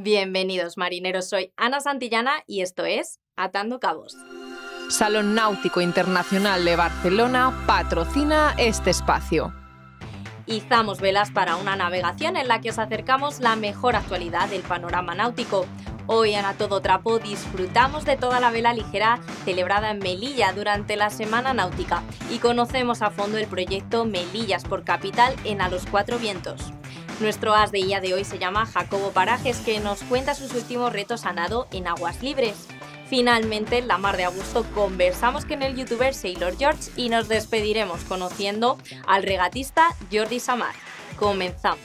Bienvenidos marineros, soy Ana Santillana y esto es Atando Cabos. Salón Náutico Internacional de Barcelona patrocina este espacio. Izamos velas para una navegación en la que os acercamos la mejor actualidad del panorama náutico. Hoy en A Todo Trapo disfrutamos de toda la vela ligera celebrada en Melilla durante la Semana Náutica y conocemos a fondo el proyecto Melillas por Capital en A los Cuatro Vientos. Nuestro as de guía de hoy se llama Jacobo Parajes, que nos cuenta sus últimos retos a nado en aguas libres. Finalmente, en la mar de a gusto, conversamos con el youtuber Sailor George y nos despediremos conociendo al regatista Jordi Samar. Comenzamos.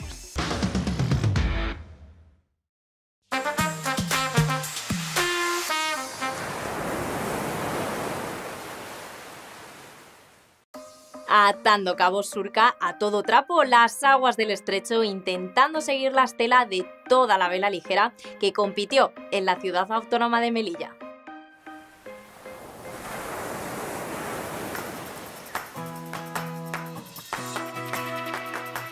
Atando cabos surca a todo trapo las aguas del estrecho, intentando seguir la estela de toda la vela ligera que compitió en la ciudad autónoma de Melilla.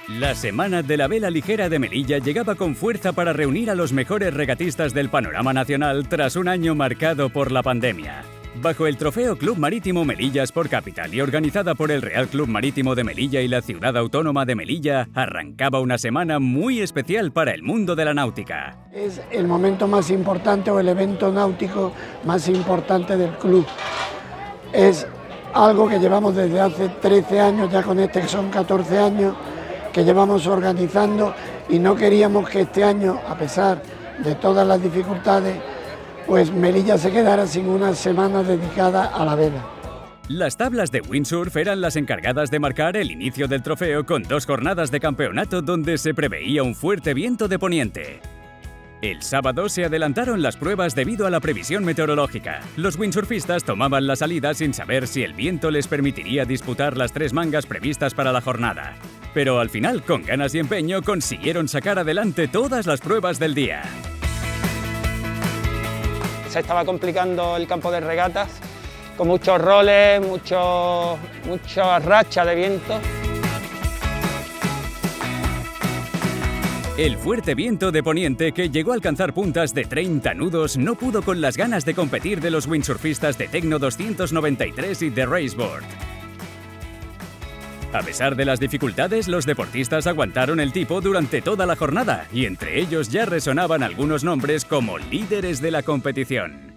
La Semana de la Vela Ligera de Melilla llegaba con fuerza para reunir a los mejores regatistas del panorama nacional tras un año marcado por la pandemia. Bajo el trofeo Club Marítimo Melillas por Capital y organizada por el Real Club Marítimo de Melilla y la Ciudad Autónoma de Melilla, arrancaba una semana muy especial para el mundo de la náutica. Es el momento más importante o el evento náutico más importante del club. Es algo que llevamos desde hace 13 años, ya con este que son 14 años, que llevamos organizando y no queríamos que este año, a pesar de todas las dificultades, pues Melilla se quedara sin una semana dedicada a la vela. Las tablas de windsurf eran las encargadas de marcar el inicio del trofeo con 2 jornadas de campeonato donde se preveía un fuerte viento de poniente. El sábado se adelantaron las pruebas debido a la previsión meteorológica. Los windsurfistas tomaban la salida sin saber si el viento les permitiría disputar las 3 mangas previstas para la jornada. Pero al final, con ganas y empeño, consiguieron sacar adelante todas las pruebas del día. Se estaba complicando el campo de regatas, con muchos roles, mucha racha de viento. El fuerte viento de poniente, que llegó a alcanzar puntas de 30 nudos, no pudo con las ganas de competir de los windsurfistas de Tecno 293 y de Raceboard. A pesar de las dificultades, los deportistas aguantaron el tipo durante toda la jornada y entre ellos ya resonaban algunos nombres como líderes de la competición.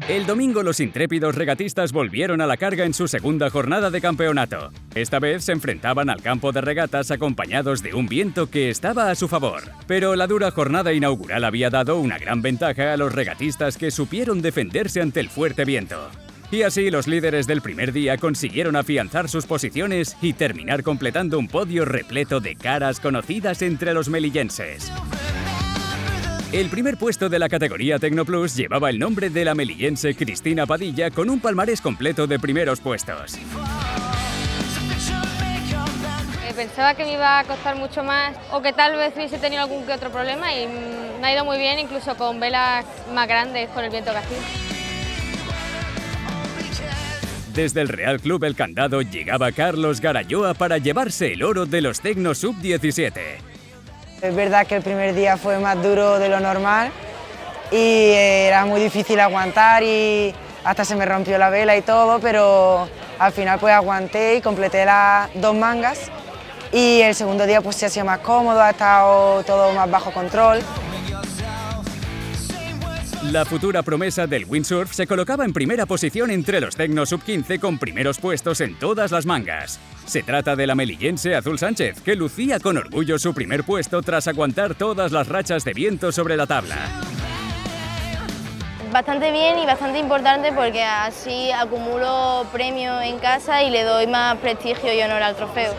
El domingo los intrépidos regatistas volvieron a la carga en su segunda jornada de campeonato. Esta vez se enfrentaban al campo de regatas acompañados de un viento que estaba a su favor. Pero la dura jornada inaugural había dado una gran ventaja a los regatistas, que supieron defenderse ante el fuerte viento. Y así los líderes del primer día consiguieron afianzar sus posiciones y terminar completando un podio repleto de caras conocidas entre los melillenses. El primer puesto de la categoría Tecno Plus llevaba el nombre de la melillense Cristina Padilla, con un palmarés completo de primeros puestos. Pensaba que me iba a costar mucho más o que tal vez hubiese tenido algún que otro problema y me ha ido muy bien, incluso con velas más grandes con el viento que hacía. Desde el Real Club El Candado llegaba Carlos Garayoa para llevarse el oro de los Tecno Sub-17. Es verdad que el primer día fue más duro de lo normal y era muy difícil aguantar y hasta se me rompió la vela y todo, pero al final pues aguanté y completé las 2 mangas y el segundo día pues se ha sido más cómodo, ha estado todo más bajo control. La futura promesa del windsurf se colocaba en primera posición entre los Tecno Sub-15 con primeros puestos en todas las mangas. Se trata de la melillense Azul Sánchez, que lucía con orgullo su primer puesto tras aguantar todas las rachas de viento sobre la tabla. Bastante bien y bastante importante porque así acumulo premio en casa y le doy más prestigio y honor al trofeo.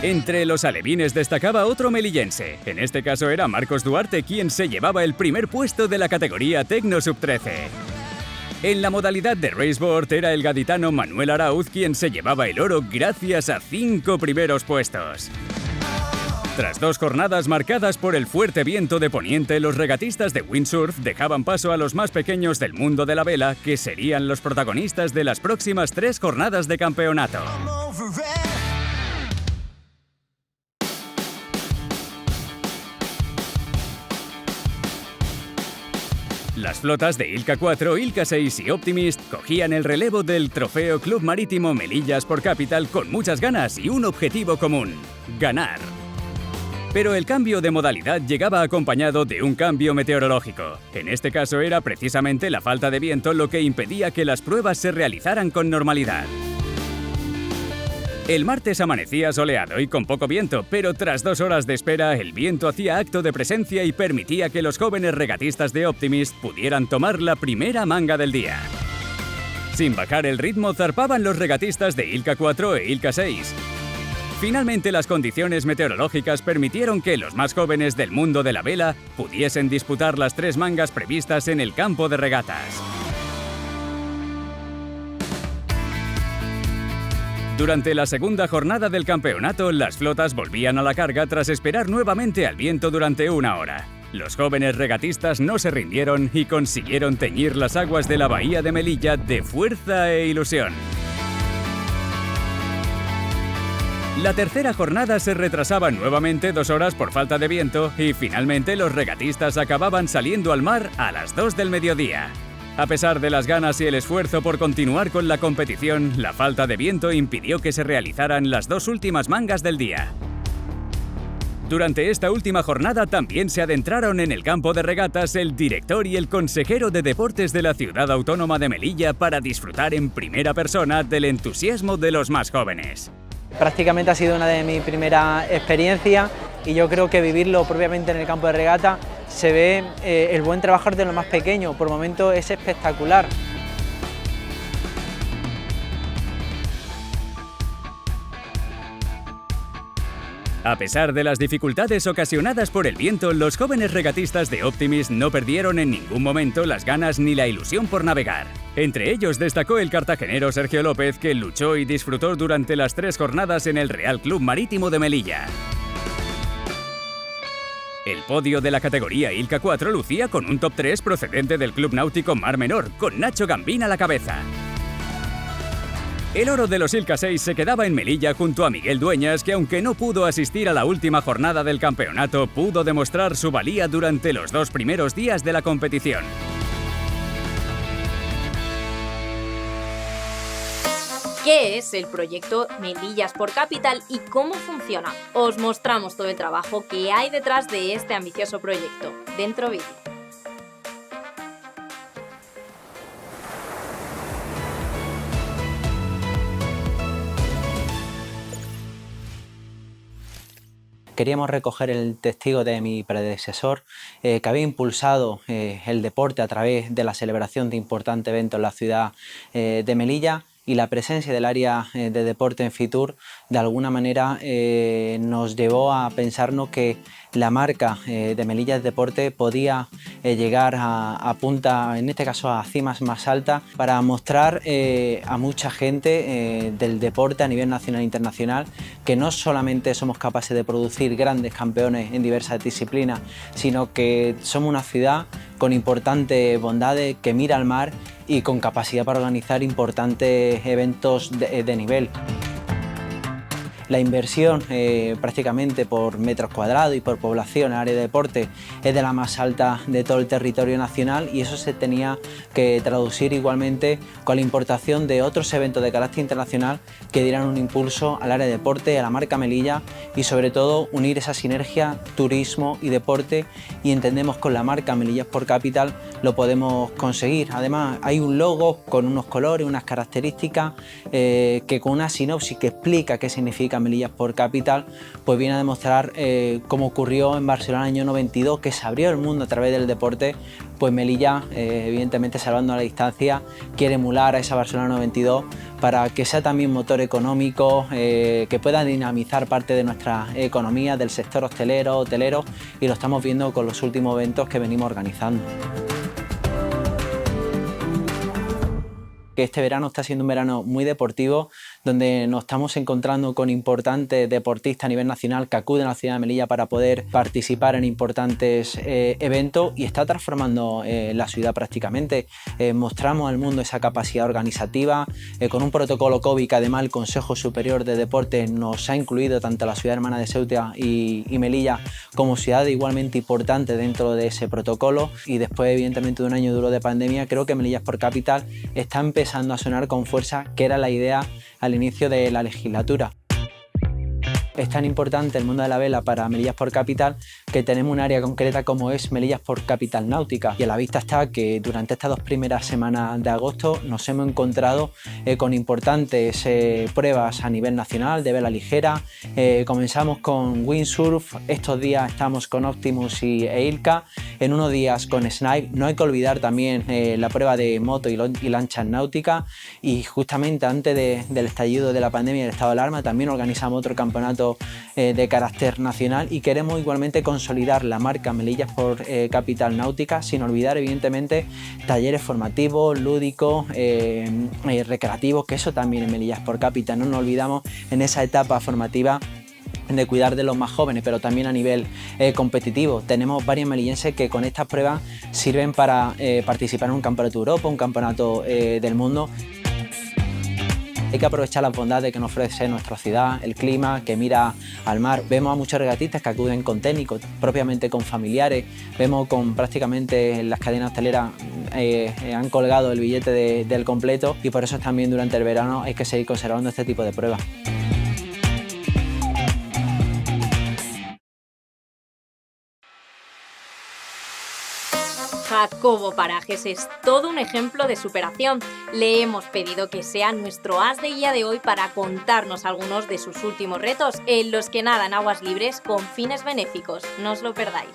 Entre los alevines destacaba otro melillense. En este caso era Marcos Duarte quien se llevaba el primer puesto de la categoría Tecno Sub-13. En la modalidad de Raceboard era el gaditano Manuel Arauz quien se llevaba el oro gracias a 5 primeros puestos. Tras 2 jornadas marcadas por el fuerte viento de poniente, los regatistas de windsurf dejaban paso a los más pequeños del mundo de la vela, que serían los protagonistas de las próximas 3 jornadas de campeonato. Las flotas de Ilka 4, Ilka 6 y Optimist cogían el relevo del trofeo Club Marítimo Melilla Sport Capital con muchas ganas y un objetivo común: ganar. Pero el cambio de modalidad llegaba acompañado de un cambio meteorológico. En este caso era precisamente la falta de viento lo que impedía que las pruebas se realizaran con normalidad. El martes amanecía soleado y con poco viento, pero tras 2 horas de espera el viento hacía acto de presencia y permitía que los jóvenes regatistas de Optimist pudieran tomar la primera manga del día. Sin bajar el ritmo zarpaban los regatistas de Ilka 4 e Ilka 6. Finalmente las condiciones meteorológicas permitieron que los más jóvenes del mundo de la vela pudiesen disputar las 3 mangas previstas en el campo de regatas. Durante la segunda jornada del campeonato, las flotas volvían a la carga tras esperar nuevamente al viento durante 1 hora. Los jóvenes regatistas no se rindieron y consiguieron teñir las aguas de la bahía de Melilla de fuerza e ilusión. La tercera jornada se retrasaba nuevamente 2 horas por falta de viento y finalmente los regatistas acababan saliendo al mar a las 2 del mediodía. A pesar de las ganas y el esfuerzo por continuar con la competición, la falta de viento impidió que se realizaran las 2 últimas mangas del día. Durante esta última jornada también se adentraron en el campo de regatas el director y el consejero de deportes de la ciudad autónoma de Melilla para disfrutar en primera persona del entusiasmo de los más jóvenes. Prácticamente ha sido una de mis primeras experiencias y yo creo que vivirlo propiamente en el campo de regata se ve el buen trabajo de los más pequeños, por momentos es espectacular. A pesar de las dificultades ocasionadas por el viento, los jóvenes regatistas de Optimist no perdieron en ningún momento las ganas ni la ilusión por navegar. Entre ellos destacó el cartagenero Sergio López, que luchó y disfrutó durante las 3 jornadas en el Real Club Marítimo de Melilla. El podio de la categoría Ilka 4 lucía con un top 3 procedente del Club Náutico Mar Menor, con Nacho Gambín a la cabeza. El oro de los Ilka 6 se quedaba en Melilla junto a Miguel Dueñas, que aunque no pudo asistir a la última jornada del campeonato, pudo demostrar su valía durante los 2 primeros días de la competición. ¿Qué es el proyecto Melilla Sport Capital y cómo funciona? Os mostramos todo el trabajo que hay detrás de este ambicioso proyecto. Dentro vídeo. Queríamos recoger el testigo de mi predecesor, que había impulsado el deporte a través de la celebración de importantes eventos en la ciudad de Melilla, y la presencia del área de deporte en Fitur de alguna manera nos llevó a pensarnos que la marca de Melilla Deporte podía llegar a punta, en este caso a cimas más altas, para mostrar a mucha gente del deporte a nivel nacional e internacional que no solamente somos capaces de producir grandes campeones en diversas disciplinas, sino que somos una ciudad con importantes bondades, que mira al mar y con capacidad para organizar importantes eventos de nivel. La inversión prácticamente por metros cuadrados y por población en área de deporte es de la más alta de todo el territorio nacional, y eso se tenía que traducir igualmente con la importación de otros eventos de carácter internacional que dieran un impulso al área de deporte, a la marca Melilla, y sobre todo unir esa sinergia turismo y deporte, y entendemos con la marca Melilla Sport Capital lo podemos conseguir. Además hay un logo con unos colores, unas características que con una sinopsis que explica qué significa Melilla Sport Capital, pues viene a demostrar como ocurrió en Barcelona en el año 92, que se abrió el mundo a través del deporte. Pues Melilla, evidentemente salvando a la distancia, quiere emular a esa Barcelona 92 para que sea también motor económico, que pueda dinamizar parte de nuestra economía, del sector hotelero, y lo estamos viendo con los últimos eventos que venimos organizando. Que este verano está siendo un verano muy deportivo, donde nos estamos encontrando con importantes deportistas a nivel nacional que acuden a la ciudad de Melilla para poder participar en importantes eventos, y está transformando la ciudad prácticamente. Mostramos al mundo esa capacidad organizativa con un protocolo COVID que además el Consejo Superior de Deportes nos ha incluido tanto a la ciudad hermana de Ceuta y Melilla como ciudad igualmente importante dentro de ese protocolo. Y después evidentemente de un año duro de pandemia, creo que Melilla Sport Capital está empezando a sonar con fuerza, que era la idea al inicio de la legislatura. Es tan importante el mundo de la vela para Melilla Sport Capital que tenemos un área concreta como es Melilla Sport Capital Náutica, y a la vista está que durante estas 2 primeras semanas de agosto nos hemos encontrado con importantes pruebas a nivel nacional de vela ligera. Comenzamos con windsurf, estos días estamos con Optimus e Ilka, en unos días con Snipe. No hay que olvidar también la prueba de moto y lanchas náuticas, y justamente antes del estallido de la pandemia y del estado de alarma también organizamos otro campeonato de carácter nacional, y queremos igualmente consolidar la marca Melilla Sport Capital Náutica, sin olvidar evidentemente talleres formativos, lúdicos, recreativos, que eso también en Melilla Sport Capital. No nos olvidamos en esa etapa formativa de cuidar de los más jóvenes, pero también a nivel competitivo. Tenemos varios melillenses que con estas pruebas sirven para participar en un campeonato de Europa, un campeonato del mundo. Hay que aprovechar las bondades que nos ofrece nuestra ciudad, el clima, que mira al mar. Vemos a muchos regatistas que acuden con técnicos, propiamente con familiares. Vemos con prácticamente las cadenas hosteleras han colgado el billete del completo, y por eso también durante el verano hay que seguir conservando este tipo de pruebas. Jacobo Parajes es todo un ejemplo de superación. Le hemos pedido que sea nuestro as de guía de hoy para contarnos algunos de sus últimos retos en los que nada en aguas libres con fines benéficos. No os lo perdáis.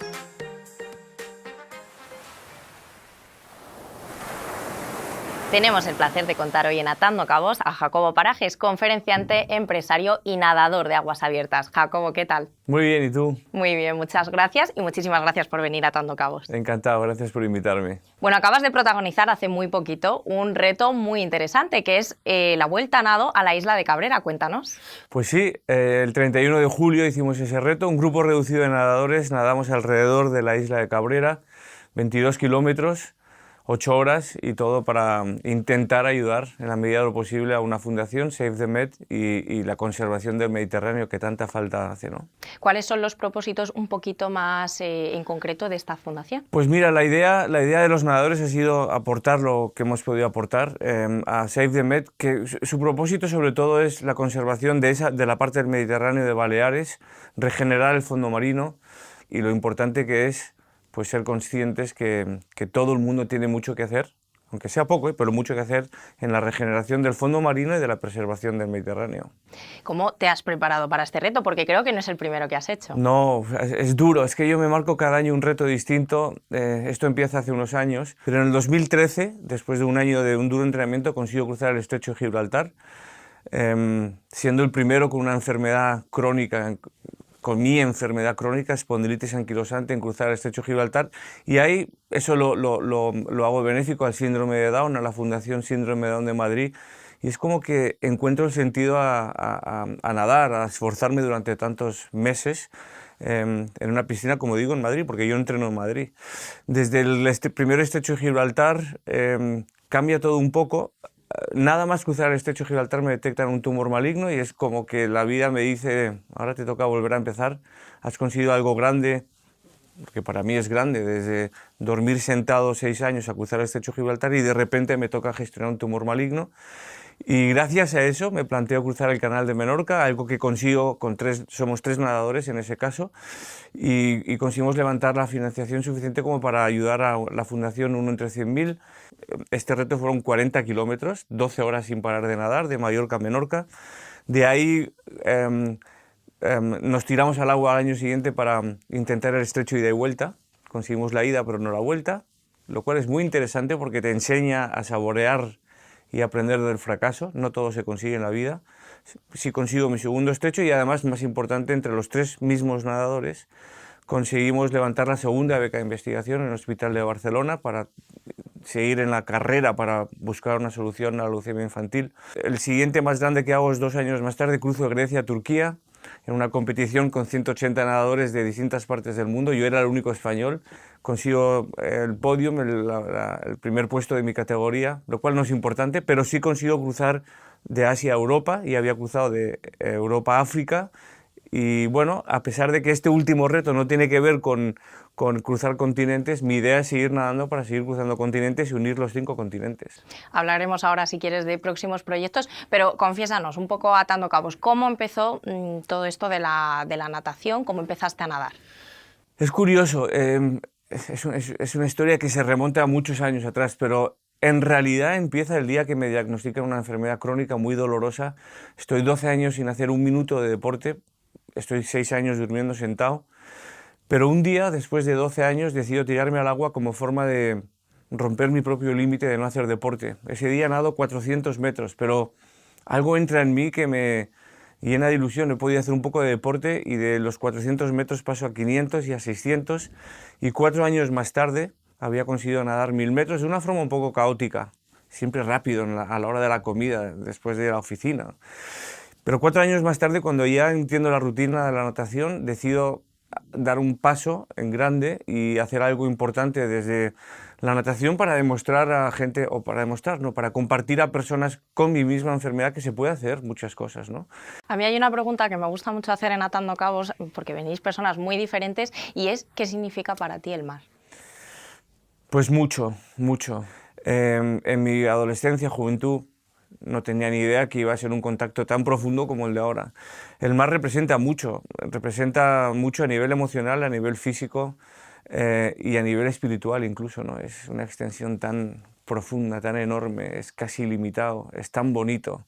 Tenemos el placer de contar hoy en Atando Cabos a Jacobo Parajes, conferenciante, empresario y nadador de aguas abiertas. Jacobo, ¿qué tal? Muy bien, ¿y tú? Muy bien, muchas gracias, y muchísimas gracias por venir a Atando Cabos. Encantado, gracias por invitarme. Bueno, acabas de protagonizar hace muy poquito un reto muy interesante, que es la vuelta a nado a la isla de Cabrera. Cuéntanos. Pues sí, el 31 de julio hicimos ese reto, un grupo reducido de nadadores, nadamos alrededor de la isla de Cabrera, 22 kilómetros, 8 horas, y todo para intentar ayudar en la medida de lo posible a una fundación, Save the Med, y la conservación del Mediterráneo que tanta falta hace, ¿no? ¿Cuáles son los propósitos un poquito más en concreto de esta fundación? Pues mira, la idea de los nadadores ha sido aportar lo que hemos podido aportar a Save the Med, que su propósito sobre todo es la conservación de la parte del Mediterráneo de Baleares, regenerar el fondo marino, y lo importante que es pues ser conscientes que todo el mundo tiene mucho que hacer, aunque sea poco, pero mucho que hacer en la regeneración del fondo marino y de la preservación del Mediterráneo. ¿Cómo te has preparado para este reto? Porque creo que no es el primero que has hecho. No, es duro, es que yo me marco cada año un reto distinto. Esto empieza hace unos años, pero en el 2013, después de un año de un duro entrenamiento, consigo cruzar el estrecho de Gibraltar, siendo el primero con una enfermedad crónica, con mi enfermedad crónica, espondilitis anquilosante, en cruzar el estrecho de Gibraltar, y ahí eso lo hago benéfico al síndrome de Down, a la Fundación Síndrome de Down de Madrid, y es como que encuentro el sentido a nadar, a esforzarme durante tantos meses en una piscina, como digo, en Madrid, porque yo entreno en Madrid. Desde el primer estrecho de Gibraltar cambia todo un poco. Nada más cruzar el estrecho de Gibraltar me detectan un tumor maligno, y es como que la vida me dice: ahora te toca volver a empezar, has conseguido algo grande, porque para mí es grande, desde dormir sentado 6 años a cruzar el estrecho de Gibraltar, y de repente me toca gestionar un tumor maligno. Y gracias a eso me planteo cruzar el Canal de Menorca, algo que consigo somos 3 nadadores en ese caso, y conseguimos levantar la financiación suficiente como para ayudar a la Fundación Uno entre 100.000. Este reto fueron 40 kilómetros, 12 horas sin parar de nadar, de Mallorca a Menorca. De ahí nos tiramos al agua al año siguiente para intentar el estrecho ida y vuelta. Conseguimos la ida pero no la vuelta, lo cual es muy interesante porque te enseña a saborear y aprender del fracaso. No todo se consigue en la vida. Sí consigo mi segundo estrecho, y además, más importante, entre los 3 mismos nadadores conseguimos levantar la segunda beca de investigación en el Hospital de Barcelona para seguir en la carrera para buscar una solución a la leucemia infantil. El siguiente más grande que hago es 2 años más tarde, cruzo Grecia a Turquía, en una competición con 180 nadadores de distintas partes del mundo. Yo era el único español, consigo el podium, el primer puesto de mi categoría, lo cual no es importante, pero sí consigo cruzar de Asia a Europa, y había cruzado de Europa a África. Y bueno, a pesar de que este último reto no tiene que ver con cruzar continentes, mi idea es seguir nadando para seguir cruzando continentes y unir los 5 continentes. Hablaremos ahora, si quieres, de próximos proyectos, pero confiésanos, un poco atando cabos, ¿cómo empezó todo esto de la natación? ¿Cómo empezaste a nadar? Es curioso, es una historia que se remonta a muchos años atrás, pero en realidad empieza el día que me diagnostican una enfermedad crónica muy dolorosa. Estoy 12 años sin hacer un minuto de deporte, estoy 6 años durmiendo sentado, pero un día, después de 12 años, decido tirarme al agua como forma de romper mi propio límite de no hacer deporte. Ese día nado 400 metros, pero algo entra en mí que me llena de ilusión. He podido hacer un poco de deporte y de los 400 metros paso a 500 y a 600, y 4 años más tarde había conseguido nadar 1000 metros de una forma un poco caótica, siempre rápido a la hora de la comida, después de la oficina. Pero 4 años más tarde, cuando ya entiendo la rutina de la natación, decido dar un paso en grande y hacer algo importante desde la natación para demostrar a gente, o para demostrar, no, para compartir a personas con mi misma enfermedad que se puede hacer muchas cosas, ¿no? A mí hay una pregunta que me gusta mucho hacer en Atando Cabos, porque venís personas muy diferentes, y es, ¿qué significa para ti el mar? Pues mucho, mucho. En mi adolescencia, juventud, no tenía ni idea que iba a ser un contacto tan profundo como el de ahora. El mar representa mucho a nivel emocional, a nivel físico y a nivel espiritual incluso, ¿no? Es una extensión tan profunda, tan enorme, es casi ilimitado, es tan bonito,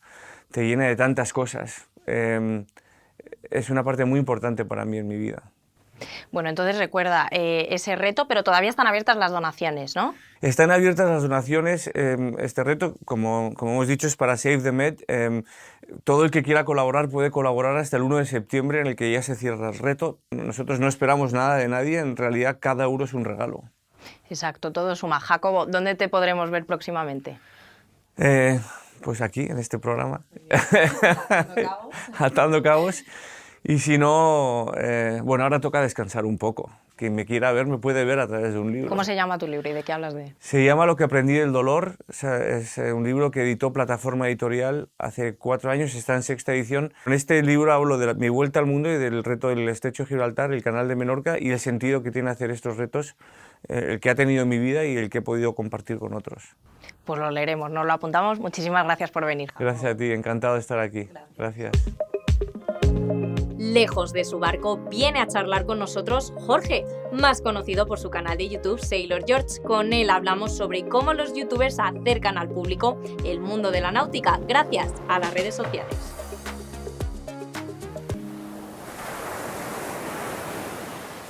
te llena de tantas cosas. Es una parte muy importante para mí en mi vida. Bueno, entonces recuerda ese reto, pero todavía están abiertas las donaciones, ¿no? Están abiertas las donaciones. Este reto, como hemos dicho, es para Save the Med. Todo el que quiera colaborar puede colaborar hasta el 1 de septiembre, en el que ya se cierra el reto. Nosotros no esperamos nada de nadie, en realidad cada euro es un regalo. Exacto, todo suma. Jacobo, ¿dónde te podremos ver próximamente? Pues aquí, en este programa. Atando Cabos. Y si no, bueno, ahora toca descansar un poco. Quien me quiera ver me puede ver a través de un libro. ¿Cómo se llama tu libro y de qué hablas de él? Se llama Lo que aprendí del dolor. O sea, es un libro que editó Plataforma Editorial hace 4 años, está en 6ª edición. En este libro hablo de mi vuelta al mundo y del reto del Estrecho de Gibraltar, el Canal de Menorca, y el sentido que tiene hacer estos retos, el que ha tenido en mi vida y el que he podido compartir con otros. Pues lo leeremos, nos lo apuntamos. Muchísimas gracias por venir. Gracias a ti, encantado de estar aquí. Gracias. Lejos de su barco, viene a charlar con nosotros Jorge, más conocido por su canal de YouTube Sailor George. Con él hablamos sobre cómo los youtubers acercan al público el mundo de la náutica gracias a las redes sociales.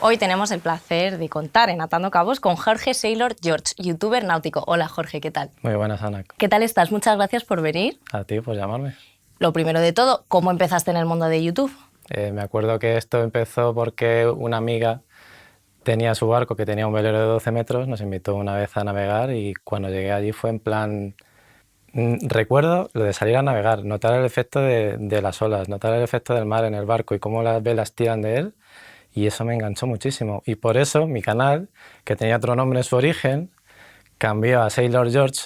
Hoy tenemos el placer de contar en Atando Cabos con Jorge Sailor George, youtuber náutico. Hola Jorge, ¿qué tal? Muy buenas, Ana. ¿Qué tal estás? Muchas gracias por venir. A ti por llamarme. Lo primero de todo, ¿cómo empezaste en el mundo de YouTube? Me acuerdo que esto empezó porque una amiga tenía su barco, que tenía un velero de 12 metros, nos invitó una vez a navegar, y cuando llegué allí fue en plan... Recuerdo lo de salir a navegar, notar el efecto de las olas, notar el efecto del mar en el barco y cómo las velas tiran de él, y eso me enganchó muchísimo. Y por eso mi canal, que tenía otro nombre en su origen, cambió a Sailor George.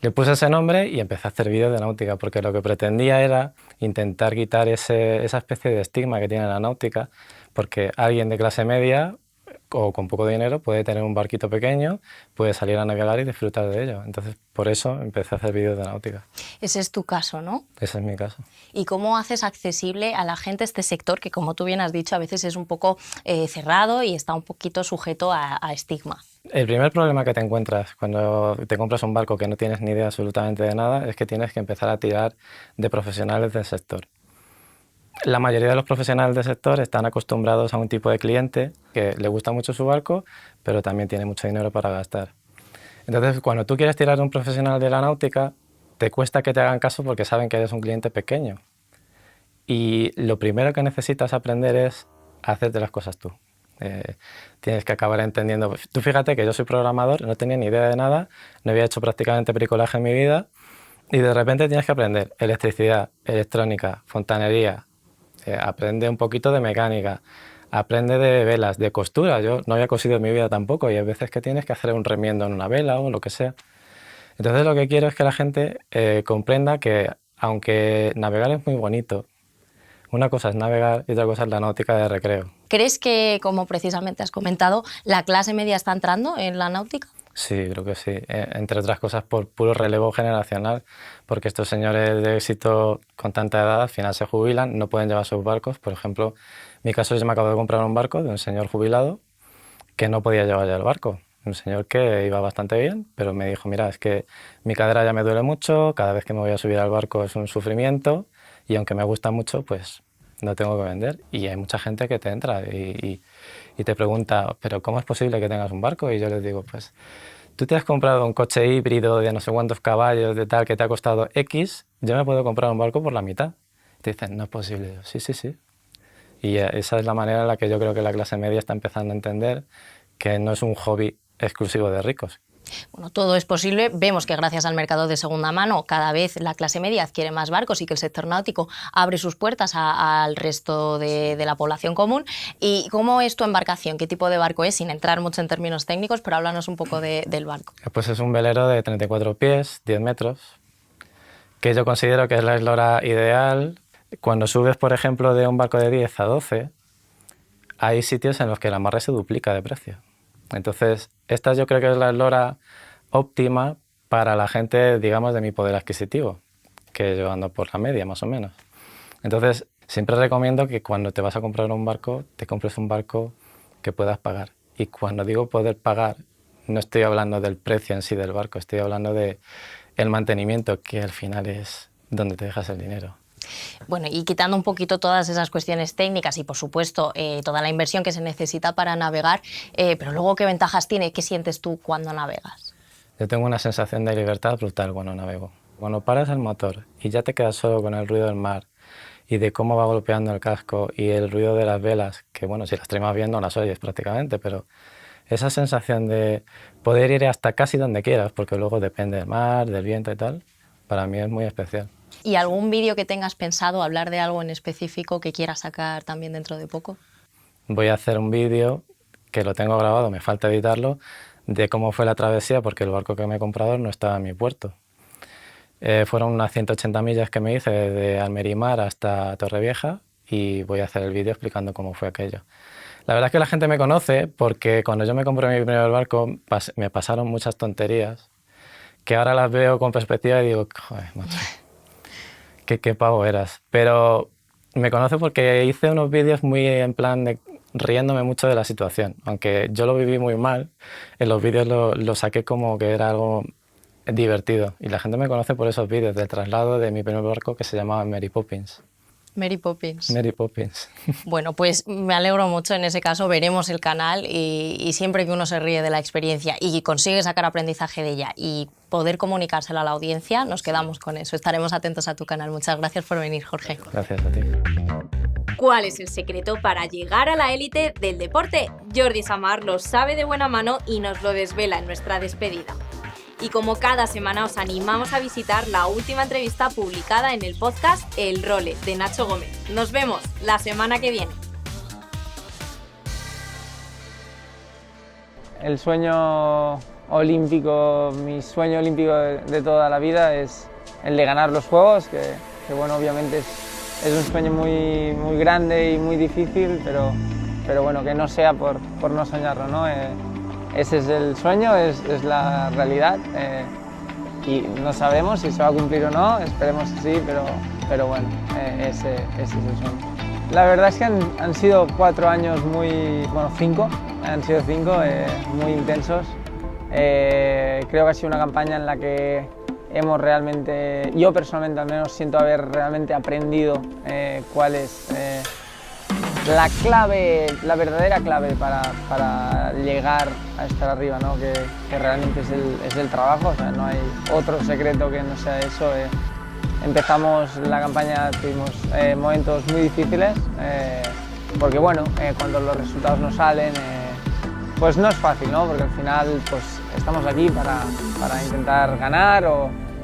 Le puse ese nombre y empecé a hacer vídeos de náutica, porque lo que pretendía era intentar quitar esa especie de estigma que tiene la náutica, porque alguien de clase media o con poco dinero puede tener un barquito pequeño, puede salir a navegar y disfrutar de ello. Entonces, por eso empecé a hacer vídeos de náutica. Ese es tu caso, ¿no? Ese es mi caso. ¿Y cómo haces accesible a la gente este sector que, como tú bien has dicho, a veces es un poco cerrado y está un poquito sujeto a estigma? El primer problema que te encuentras cuando te compras un barco que no tienes ni idea absolutamente de nada es que tienes que empezar a tirar de profesionales del sector. La mayoría de los profesionales del sector están acostumbrados a un tipo de cliente que le gusta mucho su barco, pero también tiene mucho dinero para gastar. Entonces, cuando tú quieres tirar de un profesional de la náutica, te cuesta que te hagan caso porque saben que eres un cliente pequeño. Y lo primero que necesitas aprender es hacerte las cosas tú. Tienes que acabar entendiendo. Tú fíjate que yo soy programador, no tenía ni idea de nada, no había hecho prácticamente bricolaje en mi vida y de repente tienes que aprender electricidad, electrónica, fontanería, aprende un poquito de mecánica, aprende de velas, de costura. Yo no había cosido en mi vida tampoco y hay veces que tienes que hacer un remiendo en una vela o lo que sea. Entonces lo que quiero es que la gente comprenda que aunque navegar es muy bonito, una cosa es navegar y otra cosa es la náutica de recreo. ¿Crees que, como precisamente has comentado, la clase media está entrando en la náutica? Sí, creo que sí. Entre otras cosas por puro relevo generacional, porque estos señores de éxito con tanta edad al final se jubilan, no pueden llevar sus barcos. Por ejemplo, en mi caso yo me acabo de comprar un barco de un señor jubilado que no podía llevar ya el barco. Un señor que iba bastante bien, pero me dijo, mira, es que mi cadera ya me duele mucho, cada vez que me voy a subir al barco es un sufrimiento y aunque me gusta mucho, pues no tengo que vender. Y hay mucha gente que te entra y te pregunta, ¿pero cómo es posible que tengas un barco? Y yo les digo, pues tú te has comprado un coche híbrido de no sé cuántos caballos, de tal, que te ha costado X, yo me puedo comprar un barco por la mitad. Y te dicen, no es posible. Yo, sí, sí, sí. Y esa es la manera en la que yo creo que la clase media está empezando a entender que no es un hobby exclusivo de ricos. Bueno, todo es posible. Vemos que gracias al mercado de segunda mano cada vez la clase media adquiere más barcos y que el sector náutico abre sus puertas al resto de la población común. ¿Y cómo es tu embarcación? ¿Qué tipo de barco es? Sin entrar mucho en términos técnicos, pero háblanos un poco del barco. Pues es un velero de 34 pies, 10 metros, que yo considero que es la eslora ideal. Cuando subes, por ejemplo, de un barco de 10 a 12, hay sitios en los que el amarre se duplica de precio. Entonces, esta yo creo que es la eslora óptima para la gente, digamos, de mi poder adquisitivo, que yo ando por la media, más o menos. Entonces, siempre recomiendo que cuando te vas a comprar un barco, te compres un barco que puedas pagar. Y cuando digo poder pagar, no estoy hablando del precio en sí del barco, estoy hablando del mantenimiento, que al final es donde te dejas el dinero. Bueno, y quitando un poquito todas esas cuestiones técnicas y, por supuesto, toda la inversión que se necesita para navegar, pero luego, ¿qué ventajas tiene? ¿Qué sientes tú cuando navegas? Yo tengo una sensación de libertad brutal cuando navego. Cuando paras el motor y ya te quedas solo con el ruido del mar y de cómo va golpeando el casco y el ruido de las velas, que bueno, si las traes bien no las oyes prácticamente, pero esa sensación de poder ir hasta casi donde quieras, porque luego depende del mar, del viento y tal, para mí es muy especial. ¿Y algún vídeo que tengas pensado, hablar de algo en específico que quieras sacar también dentro de poco? Voy a hacer un vídeo, que lo tengo grabado, me falta editarlo, de cómo fue la travesía, porque el barco que me he comprado no estaba en mi puerto. Fueron unas 180 millas que me hice desde Almerimar hasta Torrevieja y voy a hacer el vídeo explicando cómo fue aquello. La verdad es que la gente me conoce porque cuando yo me compré mi primer barco me pasaron muchas tonterías que ahora las veo con perspectiva y digo, joder, macho, qué pavo eras. Pero me conoce porque hice unos vídeos muy en plan de riéndome mucho de la situación. Aunque yo lo viví muy mal, en los vídeos lo saqué como que era algo divertido. Y la gente me conoce por esos vídeos del traslado de mi primer barco que se llamaba Mary Poppins. Mary Poppins. Mary Poppins. Bueno, pues me alegro mucho. En ese caso veremos el canal y siempre que uno se ríe de la experiencia y consigue sacar aprendizaje de ella y poder comunicárselo a la audiencia, nos quedamos con eso. Estaremos atentos a tu canal. Muchas gracias por venir, Jorge. Gracias a ti. ¿Cuál es el secreto para llegar a la élite del deporte? Jordi Samar lo sabe de buena mano y nos lo desvela en nuestra despedida. Y como cada semana os animamos a visitar la última entrevista publicada en el podcast El Role de Nacho Gómez. Nos vemos la semana que viene. El sueño olímpico, mi sueño olímpico de toda la vida es el de ganar los Juegos, que bueno, obviamente es un sueño muy grande y muy difícil, pero bueno, que no sea por no soñarlo, ¿no? Ese es el sueño, es la realidad y no sabemos si se va a cumplir o no, esperemos que sí, pero bueno, ese es el sueño. La verdad es que han sido 4 años han sido 5 muy intensos. Creo que ha sido una campaña en la que hemos realmente, yo personalmente al menos siento haber realmente aprendido cuál es la clave, la verdadera clave para llegar a estar arriba, ¿no? que realmente es el trabajo, o sea, no hay otro secreto que no sea eso. Empezamos la campaña, tuvimos momentos muy difíciles, porque bueno, cuando los resultados no salen, pues no es fácil, ¿no? Porque al final pues estamos aquí para intentar ganar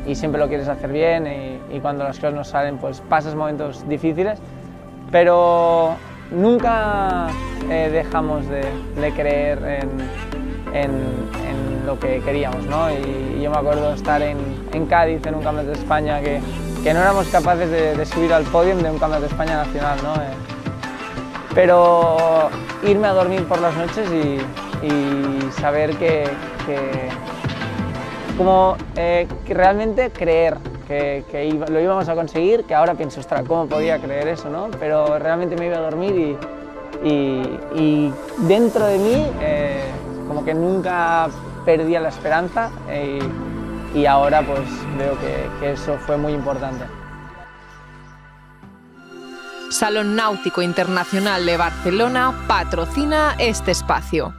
y siempre lo quieres hacer bien y cuando las cosas no salen pues pasas momentos difíciles, pero nunca dejamos de creer en lo que queríamos, ¿no? Y yo me acuerdo estar en Cádiz en un Campeonato de España que no éramos capaces de subir al podio de un Campeonato de España nacional, ¿no? Pero irme a dormir por las noches y saber que realmente creer que lo íbamos a conseguir, que ahora pienso, ostras, ¿cómo podía creer eso, no? Pero realmente me iba a dormir y dentro de mí como que nunca perdía la esperanza y ahora pues veo que eso fue muy importante. Salón Náutico Internacional de Barcelona patrocina este espacio.